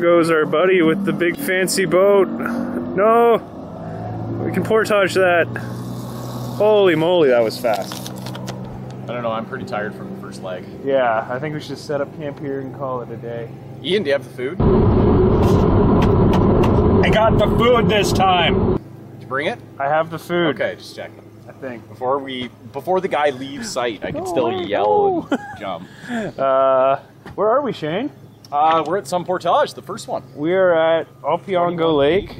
goes our buddy with the big fancy boat. No! We can portage that. Holy moly, that was fast. I don't know, I'm pretty tired from the first leg. Yeah, I think we should set up camp here and call it a day. Ian, do you have the food? I got the food this time! Did you bring it? I have the food. Okay, just checking. I think. Before the guy leaves sight, I can still yell and jump. Where are we, Shane? We're at some portage, the first one. We're at Opiongo Lake.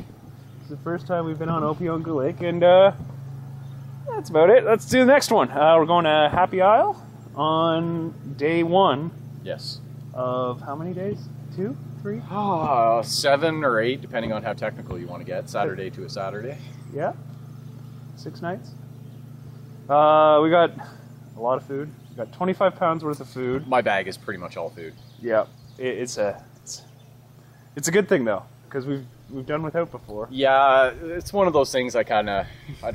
It's the first time we've been on Opiongo Lake, and that's about it. Let's do the next one. We're going to Happy Isle on day 1. Yes. Of how many days? 2? 3? 7 or 8, depending on how technical you want to get. Saturday to a Saturday. Yeah. 6 nights. We got a lot of food. We got 25 pounds worth of food. My bag is pretty much all food. Yeah. It's a good thing though, because we've done without before. Yeah, it's one of those things I'd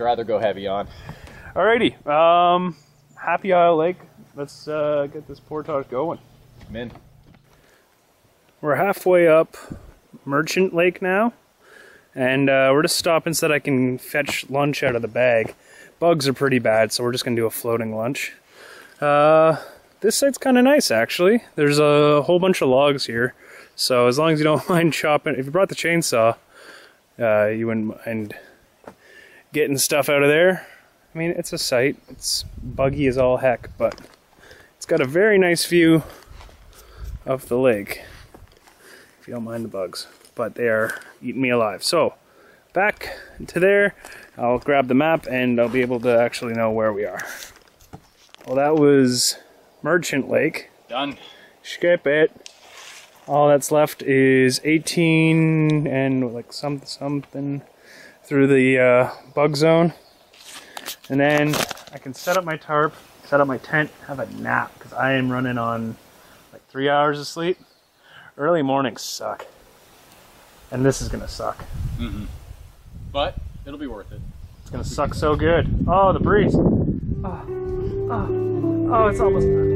rather go heavy on. Alrighty. Happy Isle Lake. Let's get this portage going. I'm in. We're halfway up Merchant Lake now, and we're just stopping so that I can fetch lunch out of the bag. Bugs are pretty bad, so we're just gonna do a floating lunch. This site's kind of nice, actually. There's a whole bunch of logs here, so as long as you don't mind chopping, if you brought the chainsaw, you wouldn't mind getting stuff out of there. I mean, it's a site. It's buggy as all heck, but it's got a very nice view of the lake, if you don't mind the bugs, but they are eating me alive. So back to there, I'll grab the map and I'll be able to actually know where we are. Well, that was Merchant Lake. Done. Skip it. All that's left is 18 and like something through the bug zone. And then I can set up my tarp, set up my tent, have a nap, because I am running on like 3 hours of sleep. Early mornings suck. And this is gonna suck. Mm-hmm. But it'll be worth it. It's gonna suck so good. Oh, the breeze. Oh, it's almost done.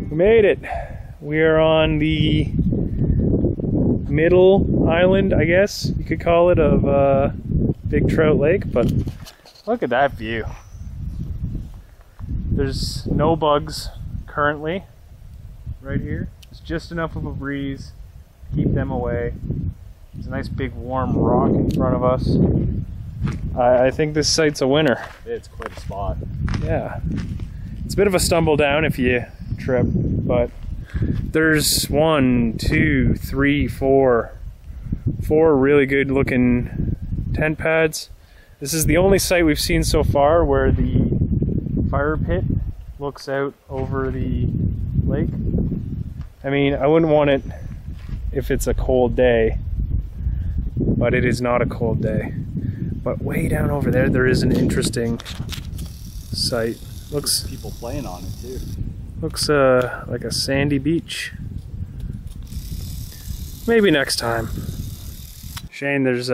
We made it. We are on the middle island, I guess you could call it, of Big Trout Lake, but look at that view. There's no bugs currently right here. It's just enough of a breeze to keep them away. There's a nice big warm rock in front of us. I think this site's a winner. It's quite a spot. Yeah. It's a bit of a stumble down if you trip, but there's 1, 2, 3, 4 really good looking tent pads. This is the only site we've seen so far where the fire pit looks out over the lake. I mean, I wouldn't want it if it's a cold day, but it is not a cold day. But way down over there, there is an interesting site. Looks people playing on it too. Looks like a sandy beach. Maybe next time. Shane, there's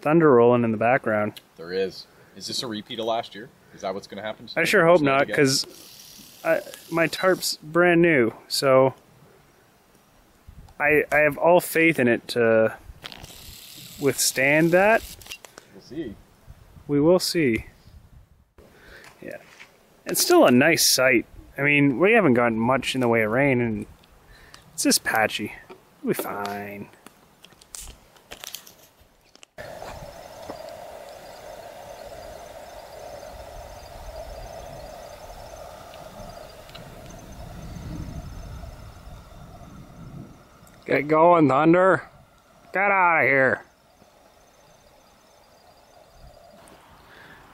thunder rolling in the background. There is. Is this a repeat of last year? Is that what's going to happen? I sure hope not, because my tarp's brand new, so I have all faith in it to withstand that. We'll see. We will see. Yeah. It's still a nice site. I mean, we haven't gotten much in the way of rain, and it's just patchy. We'll be fine. Get going, Thunder. Get out of here.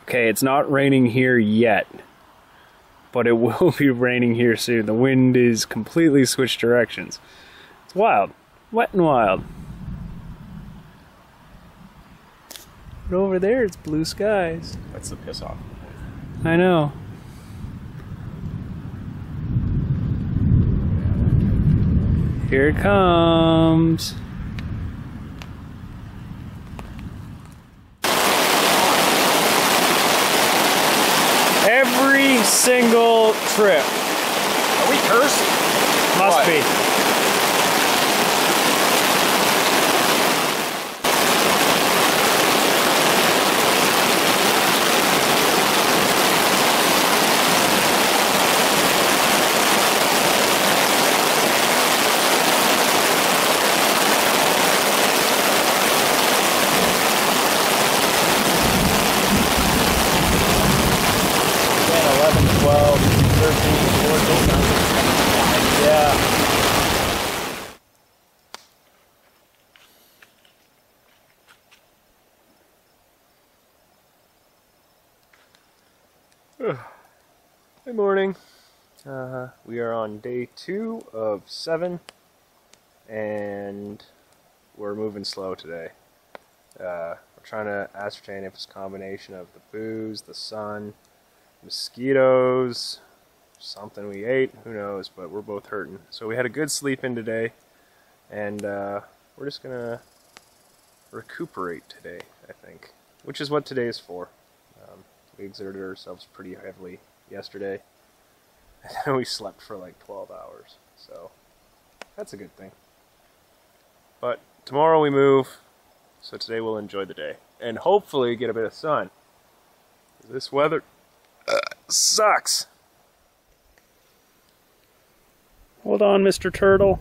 Okay, it's not raining here yet, but it will be raining here soon. The wind is completely switched directions. It's wild. Wet and wild. But over there, it's blue skies. That's the piss off. I know. Here it comes. Every single trip. Are we cursed? Must What? be. Good morning. We are on day 2 of 7, and we're moving slow today. We're trying to ascertain if it's a combination of the booze, the sun, mosquitoes, something we ate, who knows, but we're both hurting. So we had a good sleep in today, and we're just gonna recuperate today, I think, which is what today is for. We exerted ourselves pretty heavily yesterday, and we slept for like 12 hours, so that's a good thing. But tomorrow we move, so today we'll enjoy the day, and hopefully get a bit of sun. This weather sucks. Hold on, Mr. Turtle.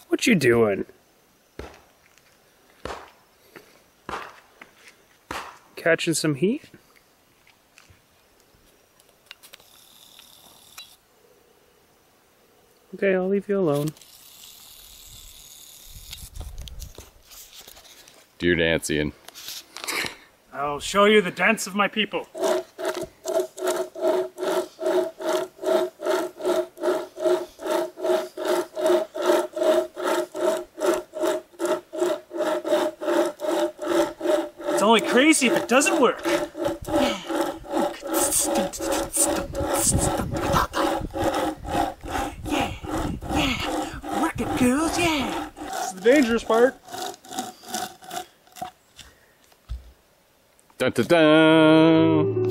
What you doing? Catching some heat? Okay, I'll leave you alone. Dear Dancian. I'll show you the dance of my people. It's only crazy if it doesn't work. Yeah, work it, girls, yeah. This is the dangerous part. Dun dun dun!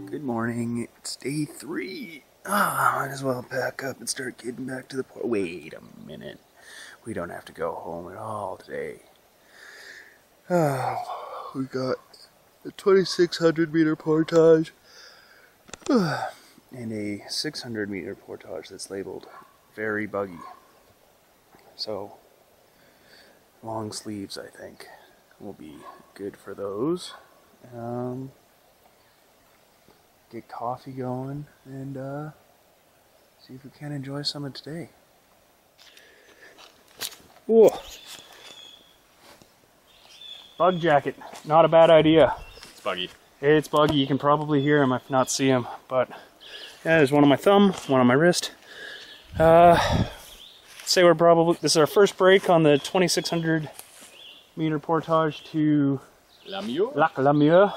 Good morning, it's day 3. Might as well pack up and start getting back to the port. Wait a minute. We don't have to go home at all today. We got a 2,600 meter portage and a 600 meter portage that's labeled very buggy. So, long sleeves, I think, will be good for those. Get coffee going and see if we can enjoy some of today. Ooh. Bug jacket, not a bad idea. It's buggy. It's buggy, you can probably hear him if not see him, but yeah, there's one on my thumb, one on my wrist. Say we're probably, this is our first break on the 2,600 meter portage to Lac Lamieux.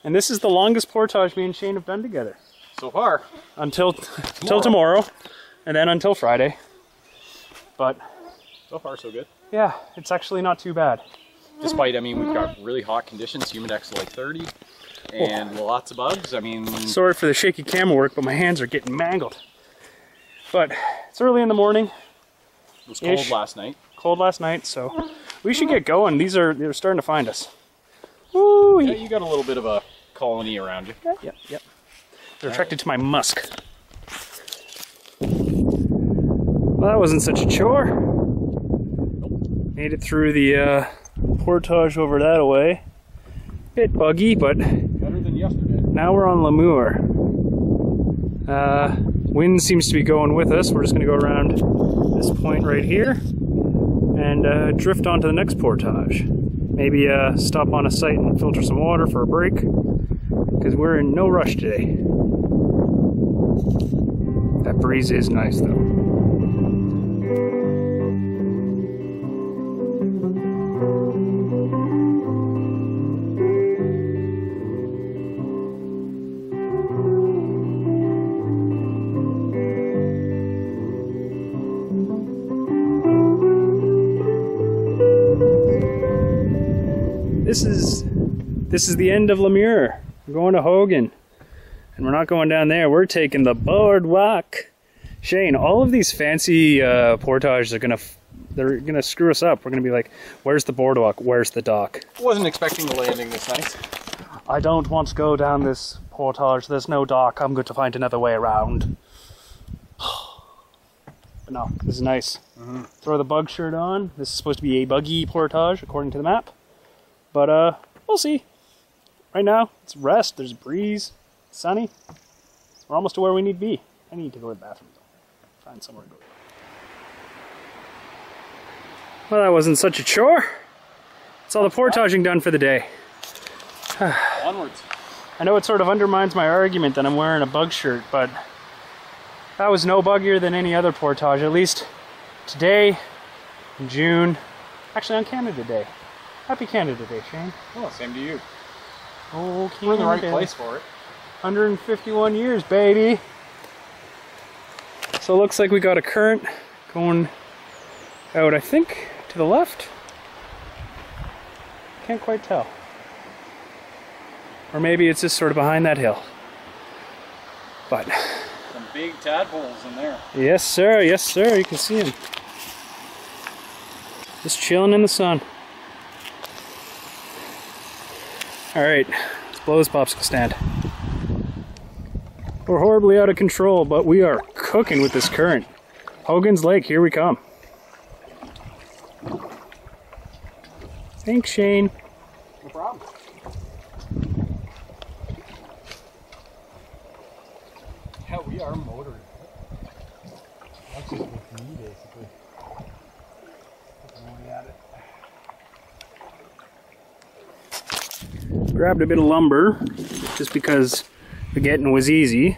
And this is the longest portage me and Shane have done together. So far. Until tomorrow, and then until Friday. But So far, so good. yeah, it's actually not too bad. Despite, I mean, we've got really hot conditions, humidex like 30, and lots of bugs. I mean, Sorry for the shaky camera work, but my hands are getting mangled. But it's early in the morning. it was cold last night. Cold last night, so we should get going. They're starting to find us. Woo! Yeah, you got a little bit of a colony around you. Yep. They're attracted to my musk. Well, that wasn't such a chore. Made it through the portage over that way. Bit buggy, but Better than yesterday. now we're on Lemure. Wind seems to be going with us. We're just going to go around this point right here and drift onto the next portage. Maybe stop on a site and filter some water for a break, because we're in no rush today. That breeze is nice though. This is the end of Lemure. We're going to Hogan. And we're not going down there. We're taking the boardwalk. Shane, all of these fancy portages are they're gonna screw us up. We're gonna be like, where's the boardwalk? Where's the dock? Wasn't expecting the landing this nice. I don't want to go down this portage. There's no dock. I'm going to find another way around. But no, this is nice. Throw the bug shirt on. This is supposed to be a buggy portage according to the map. But we'll see. Right now, it's rest. There's a breeze. It's sunny. We're almost to where we need to be. I need to go to the bathroom though. Find somewhere to go. Well, that wasn't such a chore. It's all the portaging done for the day. Onwards. I know it sort of undermines my argument that I'm wearing a bug shirt, but that was no buggier than any other portage, at least today, in June. Actually, on Canada Day. Happy Canada Day, Shane. Oh, same to you. Oh, Canada. We're in the right place for it. 151 years, baby. So it looks like we got a current going out, I think, to the left. Can't quite tell. Or maybe it's just sort of behind that hill. But Some big tadpoles in there. yes, sir. Yes, sir. You can see them. Just chilling in the sun. All right, let's blow this popsicle stand. We're horribly out of control, but we are cooking with this current. Hogan's Lake, here we come. Thanks, Shane. No problem. Yeah, we are motoring. That's just with me, basically. Grabbed a bit of lumber, just because the getting was easy.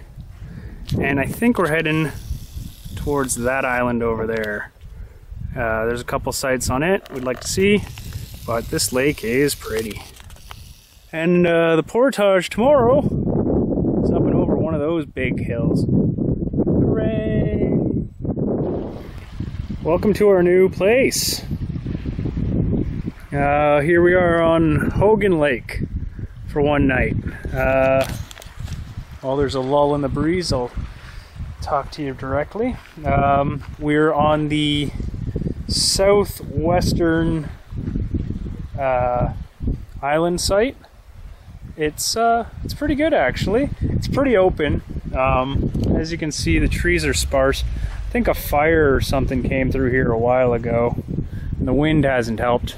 And I think we're heading towards that island over there. There's a couple sites on it we'd like to see, but this lake is pretty. And the portage tomorrow is up and over one of those big hills. Hooray! Welcome to our new place. Here we are on Hogan Lake for one night. While there's a lull in the breeze, I'll talk to you directly. We're on the southwestern island site. It's pretty good actually. It's pretty open. As you can see, the trees are sparse. I think a fire or something came through here a while ago, and the wind hasn't helped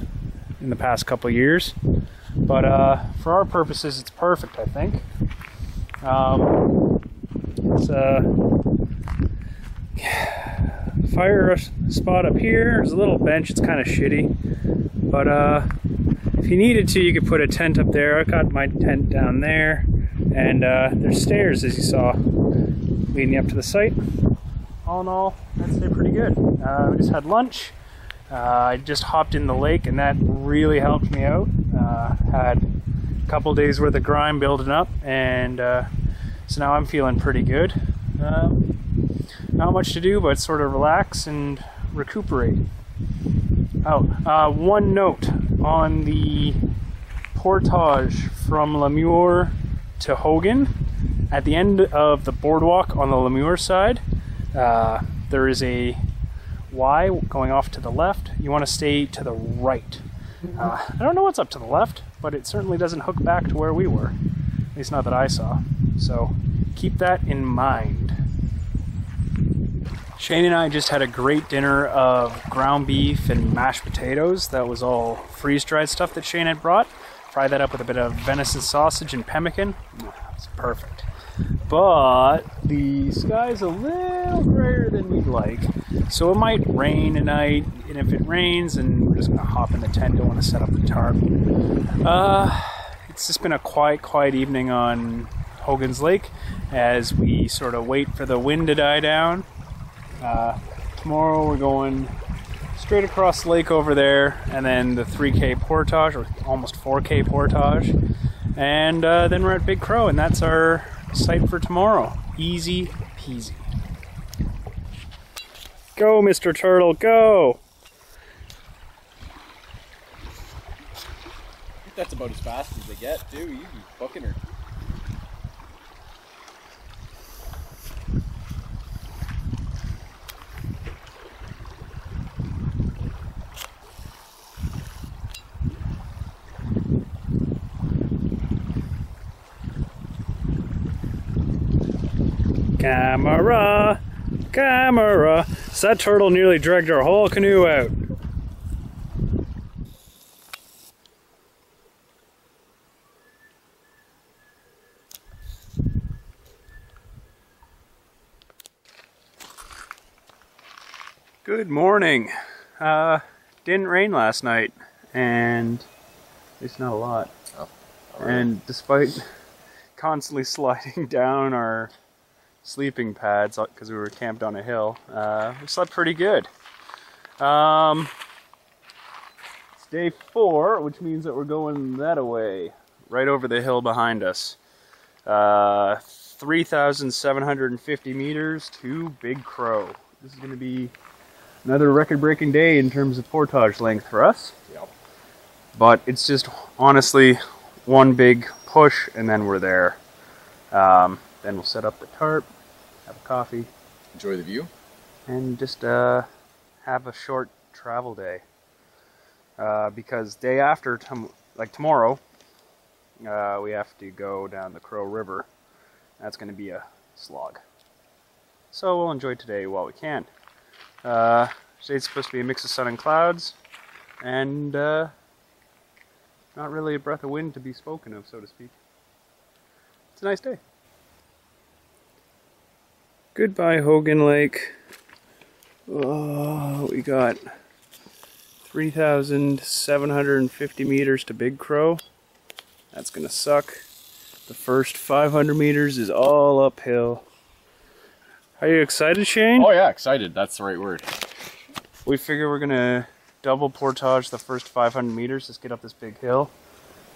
in the past couple of years. But for our purposes, it's perfect, I think. It's a fire spot up here. There's a little bench. It's kind of shitty, but if you needed to, you could put a tent up there. I got my tent down there, and there's stairs, as you saw, leading up to the site. All in all, I'd say pretty good. We just had lunch. I just hopped in the lake, and that really helped me out. Had a couple days worth of grime building up, and so now I'm feeling pretty good. Not much to do, but sort of relax and recuperate. Oh, one note on the portage from Lemure to Hogan. At the end of the boardwalk on the Lemure side, there is a Y going off to the left. You want to stay to the right. I don't know what's up to the left, but it certainly doesn't hook back to where we were. At least not that I saw. So keep that in mind. Shane and I just had a great dinner of ground beef and mashed potatoes. That was all freeze-dried stuff that Shane had brought. Fry that up with a bit of venison sausage and pemmican. It's perfect. But the sky's a little grayer than we'd like, so it might rain tonight. And if it rains, then we're just gonna hop in the tent. Don't want to set up the tarp. It's just been a quiet evening on Hogan's Lake as we sort of wait for the wind to die down. Tomorrow we're going straight across the lake over there, and then the 3K portage, or almost 4K portage, and then we're at Big Crow, and that's our site for tomorrow. Easy peasy. Go, Mr. Turtle, go! I think that's about as fast as they get, too. You be booking her. Camera! Camera! So that turtle nearly dragged our whole canoe out. Good morning. Didn't rain last night, and at least not a lot. Oh, and despite constantly sliding down our sleeping pads because we were camped on a hill, we slept pretty good. It's day 4, which means that we're going that way, right over the hill behind us. 3,750 meters to Big Crow. This is going to be another record-breaking day in terms of portage length for us. Yep. But it's just honestly one big push and then we're there. Then we'll set up the tarp, have a coffee, Enjoy the view. and just have a short travel day. Because day after, like tomorrow, we have to go down the Crow River. That's going to be a slog. So we'll enjoy today while we can. Today's supposed to be a mix of sun and clouds, and not really a breath of wind to be spoken of, so to speak. It's a nice day. Goodbye, Hogan Lake. Oh, we got 3,750 meters to Big Crow. That's gonna suck. The first 500 meters is all uphill. Are you excited, Shane? Oh yeah, excited. That's the right word. We figure we're gonna double portage the first 500 meters. Just get up this big hill,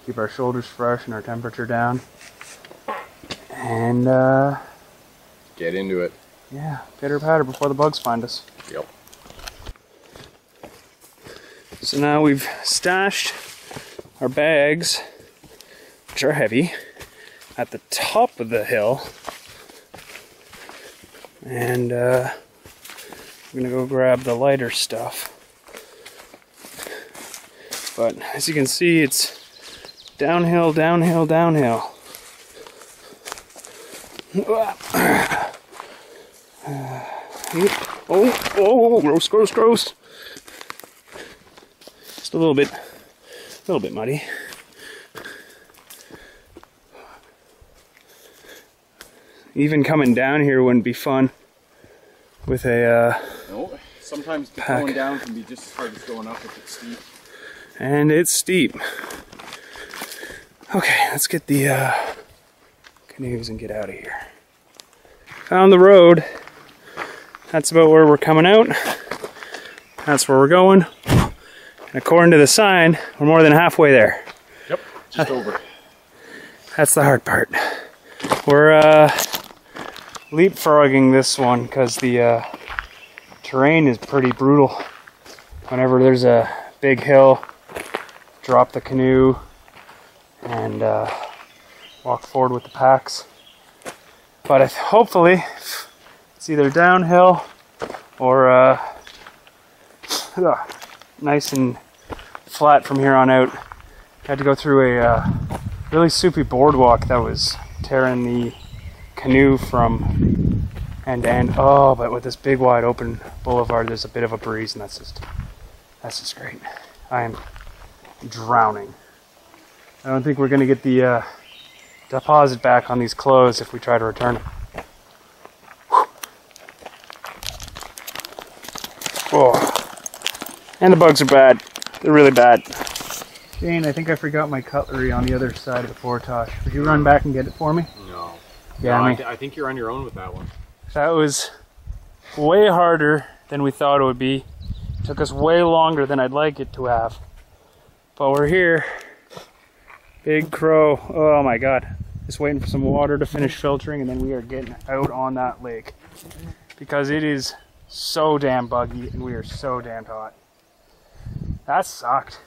keep our shoulders fresh and our temperature down, and Get into it. yeah, pitter patter before the bugs find us. Yep. So now we've stashed our bags, which are heavy, at the top of the hill, and I'm gonna go grab the lighter stuff. But as you can see, it's downhill, downhill, downhill. Oh, gross, gross, gross. Just a little bit muddy. Even coming down here wouldn't be fun with a No, sometimes pack. going down can be just as hard as going up if it's steep. And it's steep. Okay, let's get the canoes and get out of here. Found the road. That's about where we're coming out. That's where we're going. And according to the sign, we're more than halfway there. Yep, just over. That's the hard part. We're leapfrogging this one because the terrain is pretty brutal. Whenever there's a big hill, drop the canoe and walk forward with the packs. But hopefully it's either downhill or nice and flat from here on out. Had to go through a really soupy boardwalk that was tearing the canoe from And then, oh, but with this big wide open boulevard, there's a bit of a breeze, and that's just great. I am drowning. I don't think we're gonna get the deposit back on these clothes if we try to return them. Oh, and the bugs are bad. They're really bad. Jane, I think I forgot my cutlery on the other side of the portage. Would you run back and get it for me? No. Yeah, No, me. I think you're on your own with that one. That was way harder than we thought it would be. It took us way longer than I'd like it to have. But we're here. Big crow. Oh my god. Just waiting for some water to finish filtering, and then we are getting out on that lake. Because it is so damn buggy and we are so damn hot. That sucked.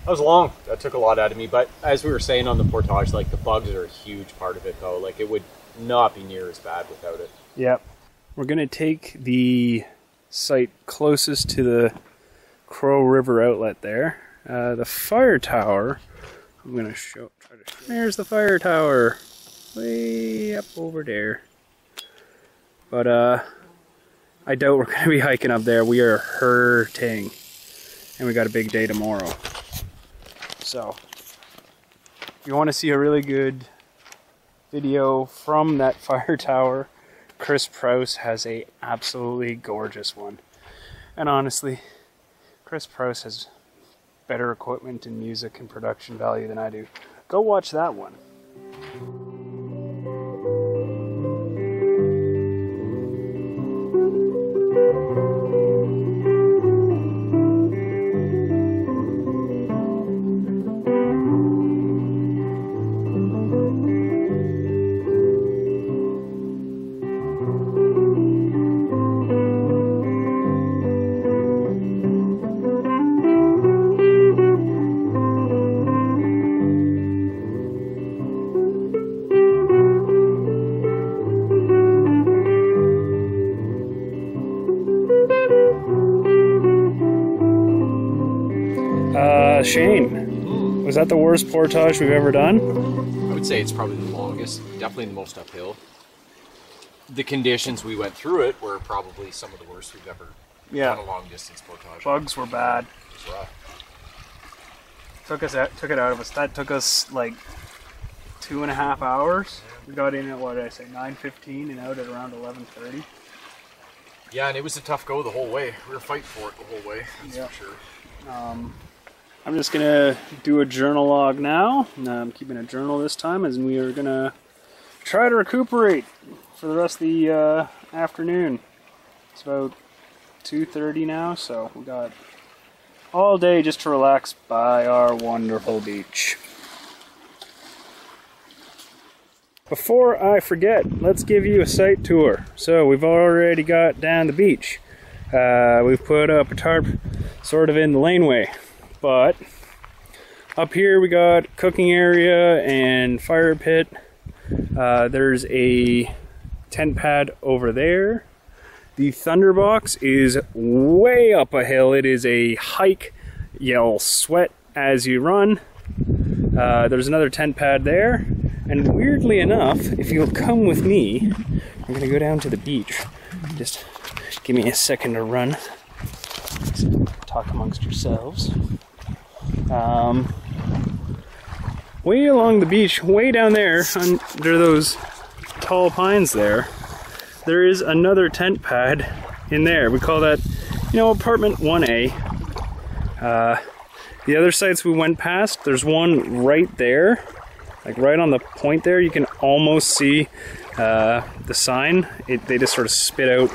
That was long. That took a lot out of me. But as we were saying on the portage, like the bugs are a huge part of it, though. Like it would not be near as bad without it. Yep. We're gonna take the site closest to the Crow River outlet there. The fire tower. I'm gonna try to show. There's the fire tower, way up over there. But I doubt we're gonna be hiking up there. We are hurting, and we got a big day tomorrow. So, if you want to see a really good video from that fire tower, Chris Prouse has a absolutely gorgeous one. And honestly, Chris Prouse has better equipment and music and production value than I do. Go watch that one. Shane, was that the worst portage we've ever done? I would say it's probably the longest, definitely the most uphill. The conditions we went through it were probably some of the worst we've ever done a long distance portage. Bugs were bad. It was rough. Took it out of us. That took us like 2.5 hours. We got in at, what did I say, 9:15 and out at around 11:30. Yeah, and it was a tough go the whole way. We were fighting for it the whole way, that's for sure. I'm just gonna do a journal log now. I'm keeping a journal this time, as we are gonna try to recuperate for the rest of the afternoon. It's about 2:30 now, so we got all day just to relax by our wonderful beach. Before I forget, let's give you a site tour. So we've already got down the beach. We've put up a tarp sort of in the laneway. But up here we got cooking area and fire pit. There's a tent pad over there. The Thunderbox is way up a hill. It is a hike. You'll sweat as you run. There's another tent pad there. And weirdly enough, if you'll come with me, I'm gonna go down to the beach. Just give me a second to run. Talk amongst yourselves. Way along the beach, way down there, under those tall pines there is another tent pad in there. We call that, apartment 1A. The other sites we went past, there's one right there, like right on the point there. You can almost see the sign. They just sort of spit out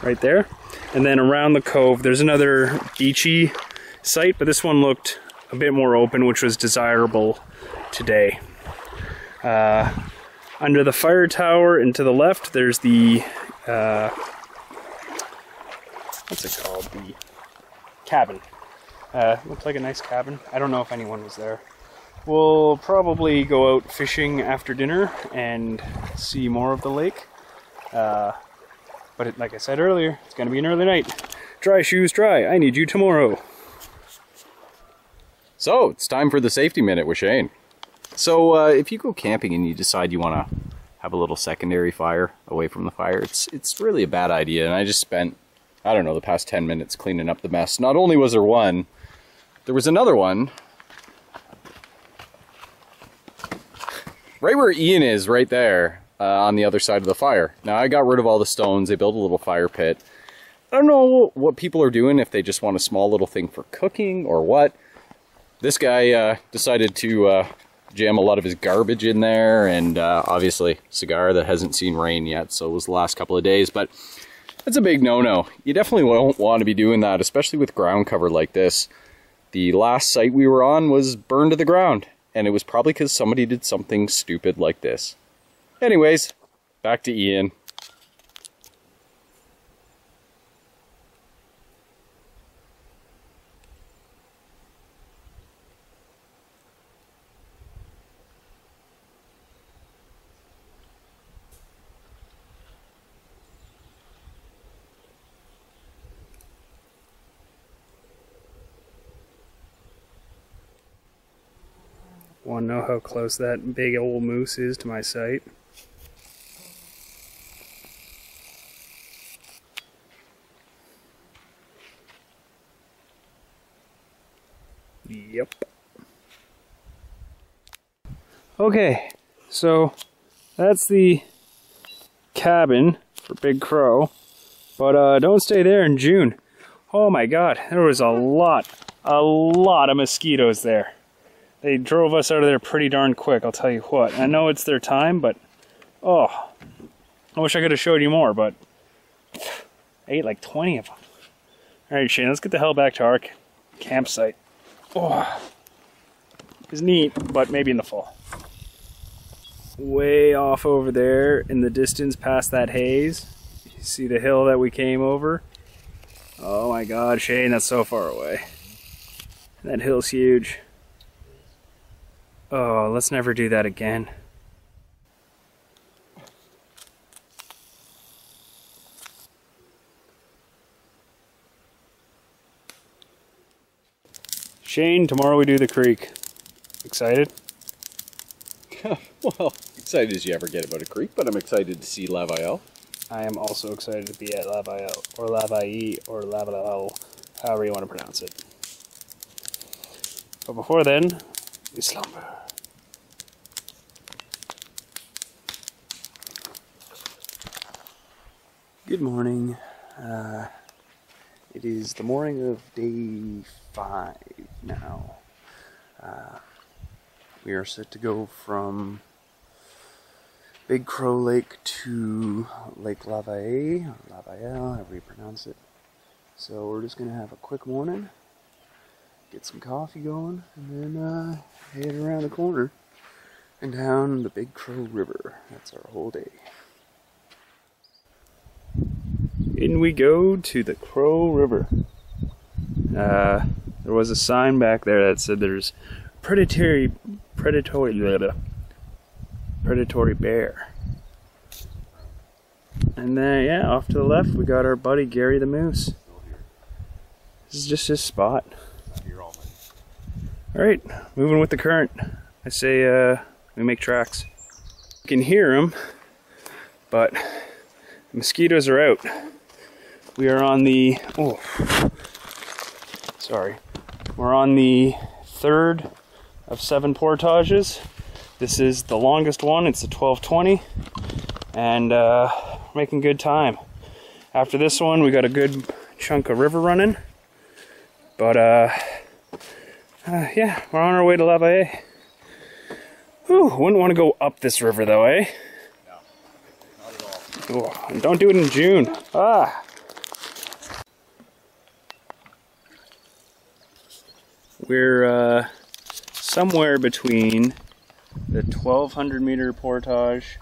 right there. And then around the cove, there's another beachy site, but this one looked a bit more open, which was desirable today. Under the fire tower and to the left, there's the what's it called? The cabin. Looks like a nice cabin. I don't know if anyone was there. We'll probably go out fishing after dinner and see more of the lake. But like I said earlier, it's going to be an early night. Dry shoes dry. I need you tomorrow. So, it's time for the safety minute with Shane. So, if you go camping and you decide you want to have a little secondary fire away from the fire. It's really a bad idea, and I just spent, I don't know, the past 10 minutes cleaning up the mess. Not only was there one, there was another one right where Ian is, right there, on the other side of the fire. Now, I got rid of all the stones. They built a little fire pit. I don't know what people are doing, if they just want a small little thing for cooking or what. This guy decided to jam a lot of his garbage in there, and obviously cigar that hasn't seen rain yet, so it was the last couple of days, but that's a big no-no. You definitely won't want to be doing that, especially with ground cover like this. The last site we were on was burned to the ground, and it was probably because somebody did something stupid like this. Anyways, back to Ian. Want to know how close that big old moose is to my site? Yep. Okay, so that's the cabin for Big Crow, but don't stay there in June. Oh my god, there was a lot of mosquitoes there. They drove us out of there pretty darn quick, I'll tell you what. I know it's their time, but oh, I wish I could have showed you more, but I ate like 20 of them. Alright, Shane, let's get the hell back to our campsite. Oh, it's neat, but maybe in the fall. Way off over there in the distance past that haze, you see the hill that we came over? Oh my god, Shane, that's so far away. That hill's huge. Oh, let's never do that again. Shane, tomorrow we do the creek. Excited? Well, excited as you ever get about a creek, but I'm excited to see Lavaille. I am also excited to be at Lavaille, or Lavaille, or Lavaille, however you want to pronounce it. But before then, we slumber. Good morning. It is the morning of day 5 now. We are set to go from Big Crow Lake to Lake Lavaille, or Lavaille, however you pronounce it. So we're just going to have a quick morning, get some coffee going, and then head around the corner and down the Big Crow River. That's our whole day. In we go to the Crow River. There was a sign back there that said there's predatory bear. And then, yeah, off to the left we got our buddy Gary the Moose. This is just his spot. Alright, moving with the current. I say we make tracks. You can hear them, but the mosquitoes are out. We are on the, we're on the 3rd of 7 portages. This is the longest one, it's the 1220, and making good time. After this one, we got a good chunk of river running, but yeah, we're on our way to Lavaille. Whew, wouldn't want to go up this river though, eh? No, not at all. Oh, and don't do it in June. Ah! We're somewhere between the 1200 meter portage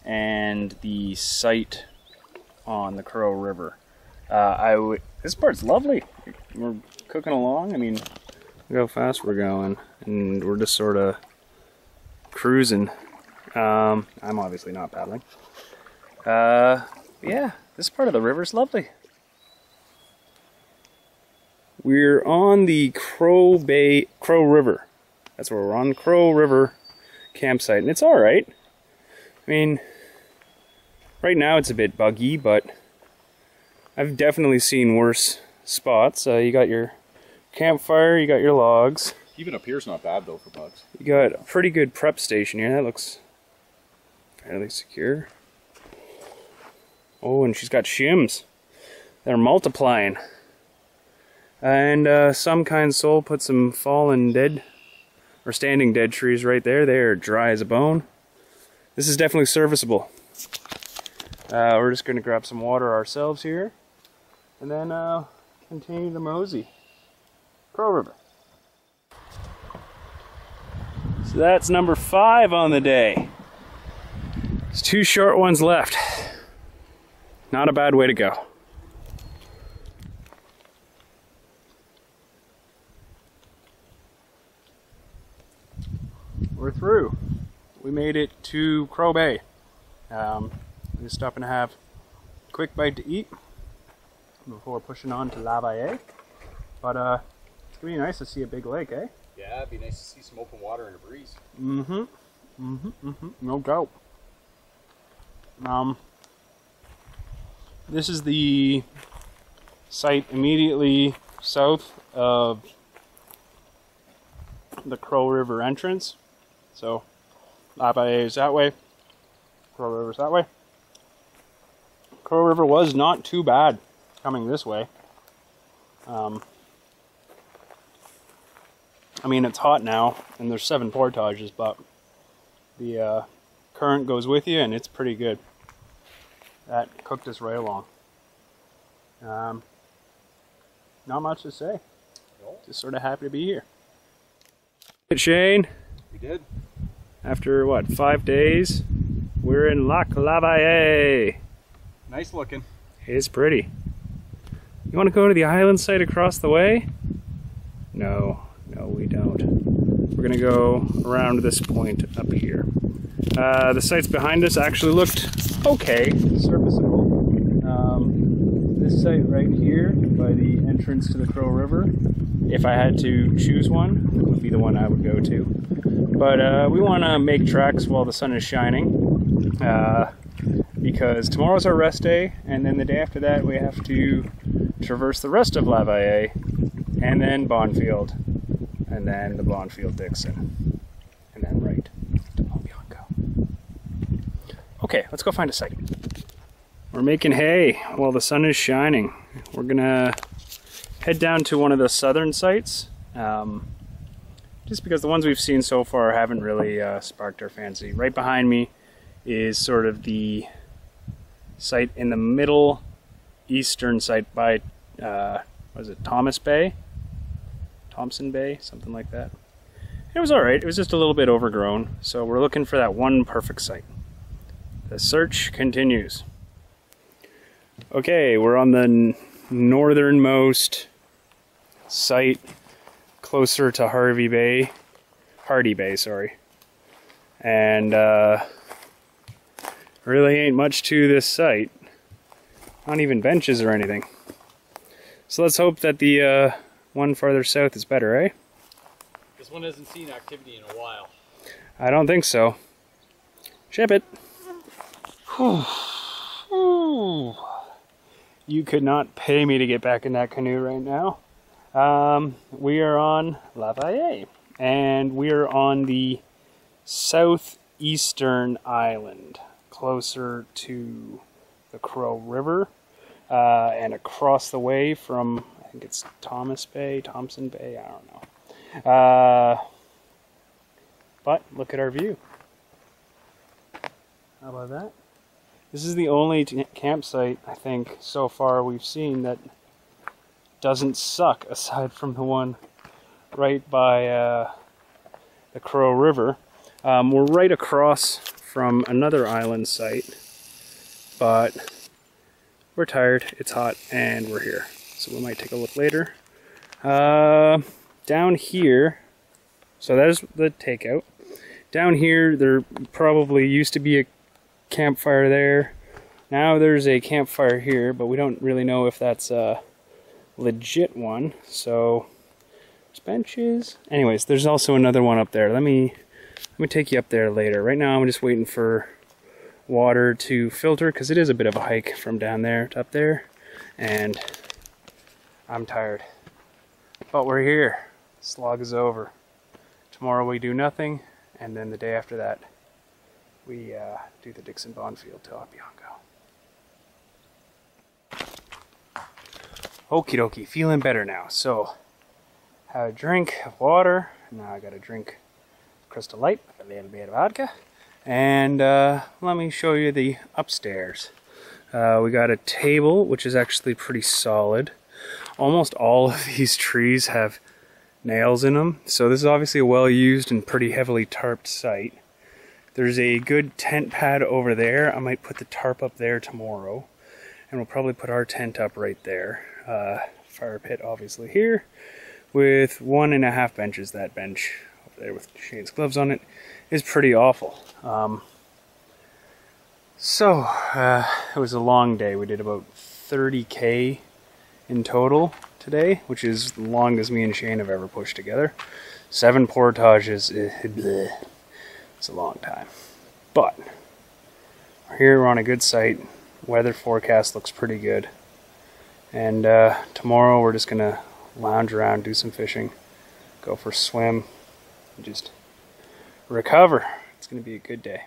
and the site on the Crow River. This part's lovely. We're cooking along. I mean, look how fast we're going, and we're just sort of cruising. I'm obviously not paddling. Yeah, this part of the river's lovely. We're on the Crow River. That's where we're on, Crow River campsite, and it's all right. I mean, Right now it's a bit buggy, but I've definitely seen worse spots. You got your campfire, you got your logs. Even up here's not bad though for bugs. You got a pretty good prep station here. That looks fairly secure. Oh, and she's got shims. They're multiplying. And some kind soul put some fallen dead or standing dead trees right there. They're dry as a bone. This is definitely serviceable. We're just going to grab some water ourselves here and then continue to mosey. Crow River. So that's number 5 on the day. There's 2 short ones left. Not a bad way to go. We're through. We made it to Crow Bay. I'm just stopping to have a quick bite to eat before pushing on to La Valle. But it's gonna be nice to see a big lake, eh? Yeah, it'd be nice to see some open water and a breeze. No doubt. This is the site immediately south of the Crow River entrance. So, La Valle is that way, Crow River's that way. Crow River was not too bad coming this way. I mean, it's hot now, and there's 7 portages, but the current goes with you, and it's pretty good. That cooked us right along. Not much to say. Just sort of happy to be here. Shane. We did. After what, 5 days, we're in La Valle. Nice looking. It's pretty. You want to go to the island site across the way? No, we don't. We're gonna go around this point up here. The sites behind us actually looked okay, serviceable. This site right here by the entrance to the Crow River, if I had to choose one, would be the one I would go to. But we want to make tracks while the sun is shining, because tomorrow's our rest day, and then the day after that we have to traverse the rest of La Valle, and then Bonfield, and then the Bonfield-Dixon, and then right to Algonquin. Okay, let's go find a site. We're making hay while the sun is shining. We're gonna head down to one of the southern sites, just because the ones we've seen so far haven't really sparked our fancy. Right behind me is sort of the site in the middle eastern site by, what is it, Thompson Bay, something like that. It was alright, it was just a little bit overgrown, so we're looking for that one perfect site. The search continues. Okay, we're on the northernmost site closer to Hardy Bay, sorry. And really ain't much to this site. Not even benches or anything. So let's hope that the one farther south is better, eh? This one hasn't seen activity in a while. I don't think so. Ship it. Whew. You could not pay me to get back in that canoe right now. We are on La Valle, and we are on the southeastern island, closer to the Crow River, and across the way from, I think it's Thompson Bay, I don't know. But look at our view. How about that? This is the only campsite, I think, so far we've seen that doesn't suck, aside from the one right by the Crow River. We're right across from another island site, but we're tired, it's hot, and we're here. So we might take a look later. Down here, so there's the takeout. Down here, there probably used to be a campfire there. Now there's a campfire here, but we don't really know if that's a legit one. So there's benches. Anyways, there's also another one up there. Let me take you up there later. Right now I'm just waiting for water to filter, because it is a bit of a hike from down there to up there, and I'm tired. But we're here. Slog is over. Tomorrow we do nothing, and then the day after that we do the Dixon Bonfield to Opiongo. Okie dokie, feeling better now. So, have a drink of water. Now I got a drink Crystal Light with a little bit of vodka. And let me show you the upstairs. We got a table, which is actually pretty solid. Almost all of these trees have nails in them, so this is obviously a well-used and pretty heavily tarped site. There's a good tent pad over there. I might put the tarp up there tomorrow, and we'll probably put our tent up right there. Fire pit obviously here, with 1.5 benches. That bench over there with Shane's gloves on it is pretty awful. It was a long day. We did about 30K in total today, which is the longest me and Shane have ever pushed together. 7 portages, it's a long time. But we're here, we're on a good site. Weather forecast looks pretty good. And tomorrow we're just gonna lounge around, do some fishing, go for a swim, and just recover. It's gonna be a good day.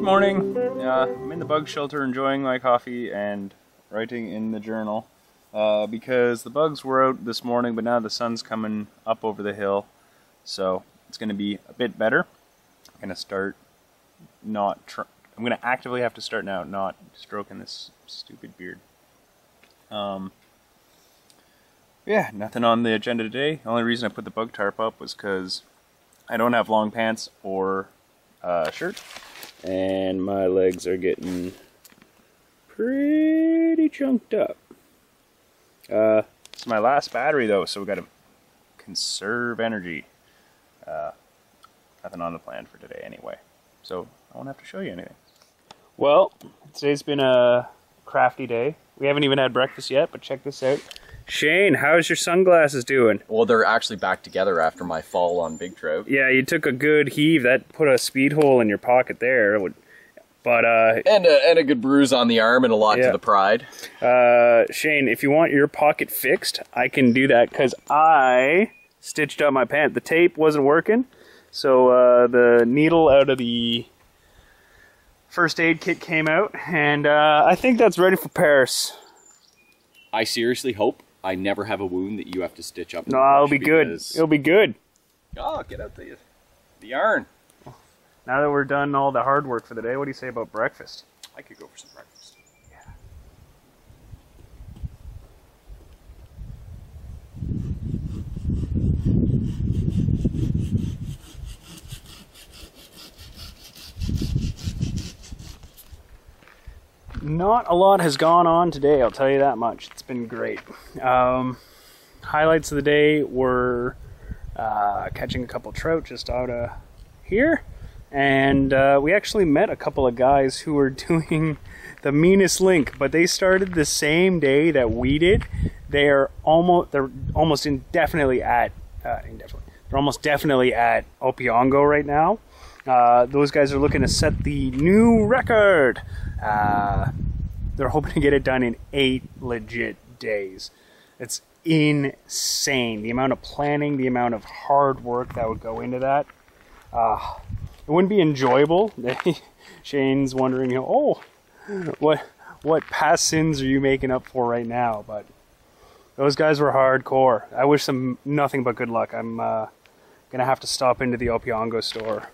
Morning. I'm in the bug shelter enjoying my coffee and writing in the journal because the bugs were out this morning, but now the sun's coming up over the hill, so it's going to be a bit better. I'm going to start I'm going to actively have to start now not stroking this stupid beard. Yeah, nothing on the agenda today. The only reason I put the bug tarp up was because I don't have long pants or shirt, and my legs are getting pretty chunked up. It's my last battery though, so we got to conserve energy. Nothing on the plan for today anyway, so I won't have to show you anything. Well, today's been a crafty day. We haven't even had breakfast yet, but check this out. Shane, how's your sunglasses doing? Well, they're actually back together after my fall on big trout. Yeah, you took a good heave. That put a speed hole in your pocket there. But and a good bruise on the arm and a lot to the pride. Shane, if you want your pocket fixed, I can do that because I stitched up my pant. The tape wasn't working, so the needle out of the first aid kit came out, and I think that's ready for Paris. I seriously hope I never have a wound that you have to stitch up. No, it'll be good. It'll be good. Oh, get out the yarn. Now that we're done all the hard work for the day, what do you say about breakfast? I could go for some breakfast. Yeah. Not a lot has gone on today, I'll tell you that much. It's been great. Highlights of the day were catching a couple trout just out of here, and we actually met a couple of guys who were doing the meanest link, but they started the same day that we did. They're almost definitely at Opiongo right now. Those guys are looking to set the new record. They're hoping to get it done in 8 legit days. It's insane. The amount of planning, the amount of hard work that would go into that. It wouldn't be enjoyable. Shane's wondering, what past sins are you making up for right now? But those guys were hardcore. I wish them nothing but good luck. I'm gonna have to stop into the Opiongo store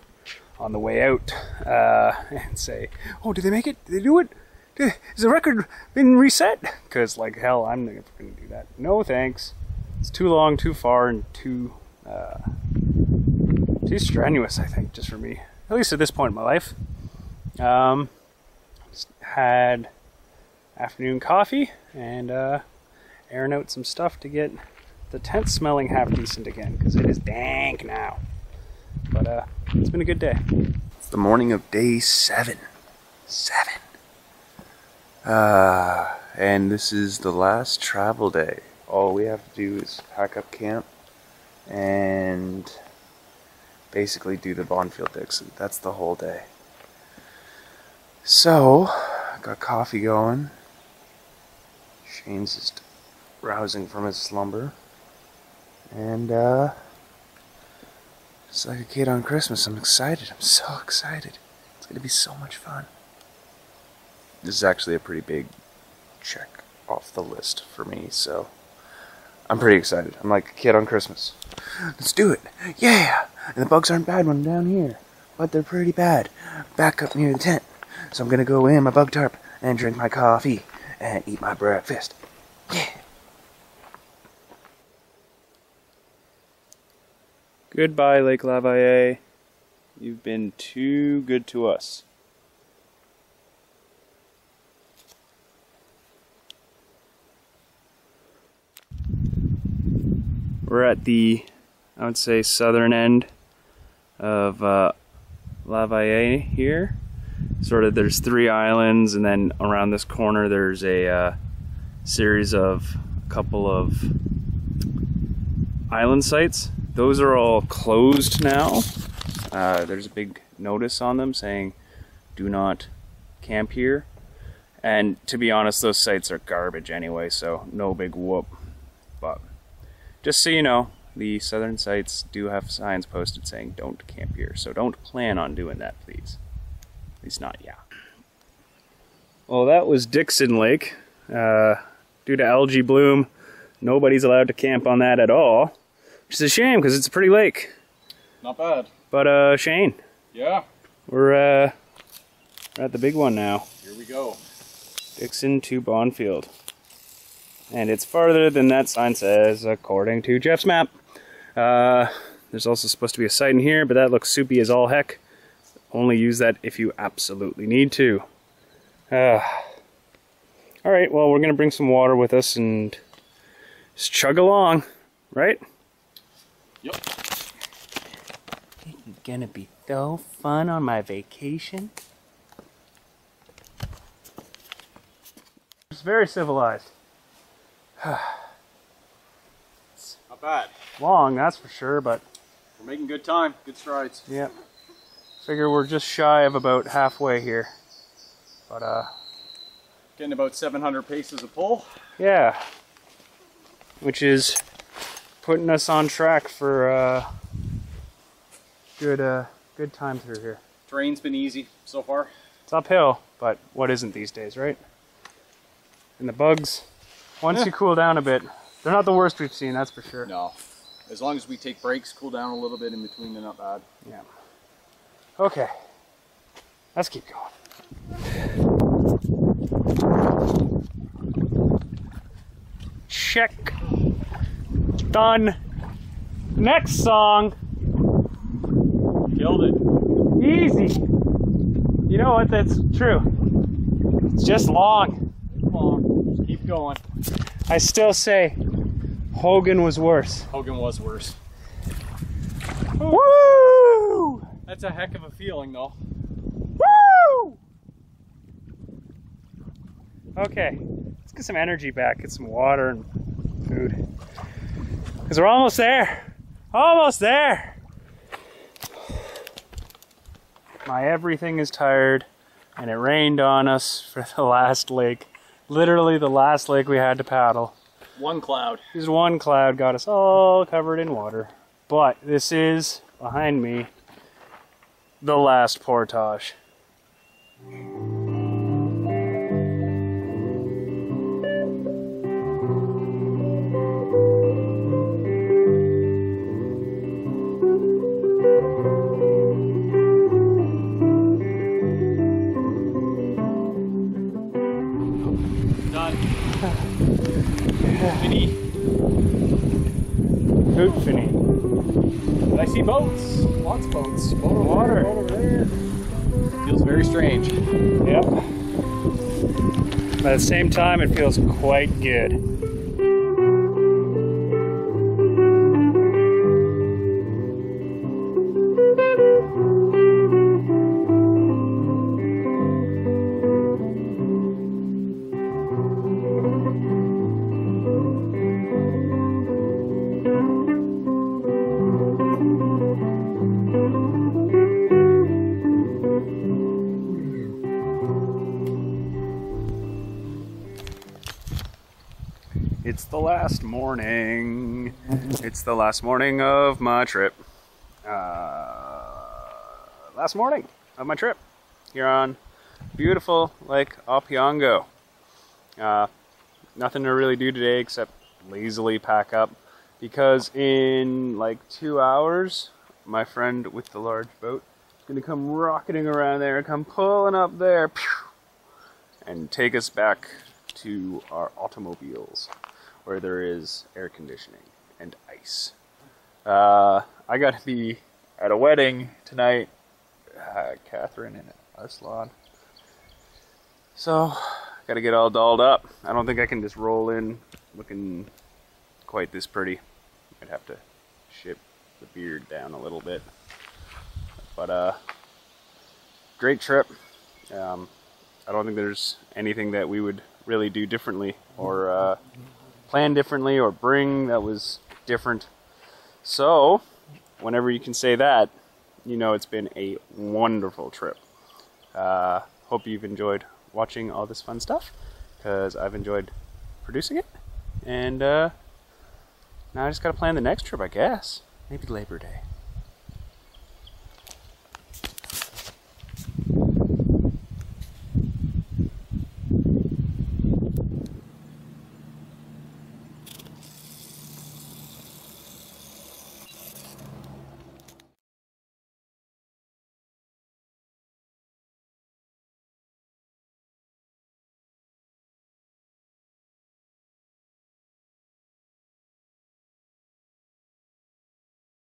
on the way out and say, oh, did they make it? Did they do it? Has the record been reset? Because like hell, I'm never gonna do that. No thanks. It's too long, too far, and too strenuous, I think, just for me. At least at this point in my life. Just had afternoon coffee and airing out some stuff to get the tent smelling half decent again, because it is dank now. But it's been a good day. It's the morning of day 7. And this is the last travel day. All we have to do is pack up camp and basically do the Bonfield Dixon. That's the whole day. So, got coffee going. Shane's just rousing from his slumber. And, just like a kid on Christmas, I'm excited. I'm so excited. It's gonna be so much fun. This is actually a pretty big check off the list for me, so I'm pretty excited. I'm like a kid on Christmas. Let's do it. Yeah! And the bugs aren't bad when I'm down here, but they're pretty bad back up near the tent. So I'm gonna go in my bug tarp and drink my coffee and eat my breakfast. Yeah! Goodbye, Lake Lavalle. You've been too good to us. We're at the, I would say, southern end of Lavalle here. Sort of, there's 3 islands, and then around this corner there's a series of a couple of island sites. Those are all closed now. There's a big notice on them saying, do not camp here. And to be honest, those sites are garbage anyway, so no big whoop. But just so you know, the southern sites do have signs posted saying don't camp here, so don't plan on doing that, please. At least not yet. Well, that was Dixon Lake. Due to algae bloom, nobody's allowed to camp on that at all, which is a shame because it's a pretty lake. Not bad. But Shane, Yeah. we're at the big one now. Here we go. Dixon to Bonfield. And it's farther than that sign says, according to Jeff's map. There's also supposed to be a site in here, but that looks soupy as all heck. Only use that if you absolutely need to. Alright, well, we're going to bring some water with us and just chug along, right? Yep. It's gonna be so fun on my vacation. It's very civilized. Not bad. Long, that's for sure, but We're making good time. Good strides. yeah. Figure we're just shy of about halfway here. But Getting about 700 paces a pull. yeah. Which is putting us on track for good time through here. Terrain's been easy so far. It's uphill, but what isn't these days, right? And the bugs, once you cool down a bit, they're not the worst we've seen, that's for sure. No. As long as we take breaks, cool down a little bit in between, they're not bad. Yeah. Okay. Let's keep going. Check. Done. Next song. Killed it. Easy. You know what? That's true. It's just long. Come on. Just keep going. I still say Hogan was worse. Hogan was worse. Woo! That's a heck of a feeling, though. Woo! Okay, let's get some energy back, get some water and food. Because we're almost there. Almost there! My everything is tired, and it rained on us for the last lake. Literally the last lake we had to paddle. One cloud. Just one cloud got us all covered in water. But this is, behind me, the last portage. Done. Finny. Hoot finny. But I see boats. Lots of boats. Boat over Water. there, boat over there. Feels very strange. Yep. But at the same time, it feels quite good. It's the last morning. It's the last morning of my trip. Last morning of my trip here on beautiful Lake Opiongo. Nothing to really do today except lazily pack up, because in like 2 hours, my friend with the large boat is going to come rocketing around there, come pulling up there, and take us back to our automobiles, where there is air conditioning and ice. I got to be at a wedding tonight, Catherine and Arslan. So, got to get all dolled up. I don't think I can just roll in looking quite this pretty. I'd have to ship the beard down a little bit. But, great trip. I don't think there's anything that we would really do differently, or plan differently, or bring that was different. So, whenever you can say that, you know it's been a wonderful trip. Hope you've enjoyed watching all this fun stuff, because I've enjoyed producing it. And now I just gotta plan the next trip, I guess. Maybe Labor Day.